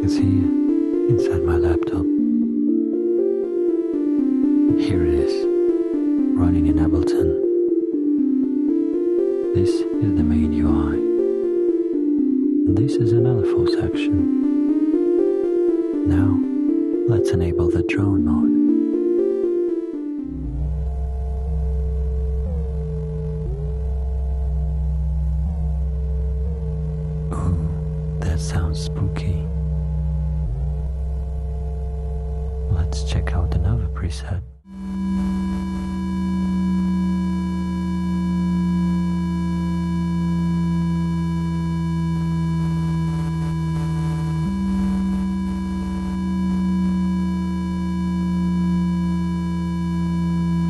is here inside my laptop. Here it is, running in Ableton. This is the main UI. And this is an LFO section. Now, let's enable the drone mode. Ooh, that sounds spooky. Let's check out another preset.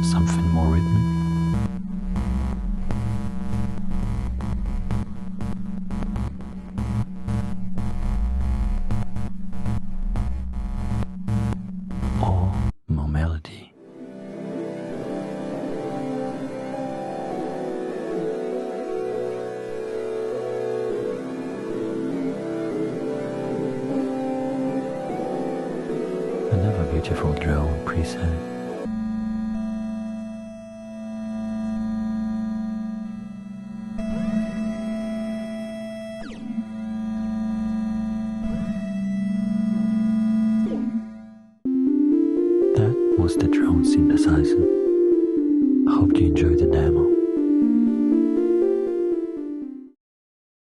Something more rhythmic. Or more melody. Another beautiful drone preset. That was the drone synthesizer. I hope you enjoyed the demo.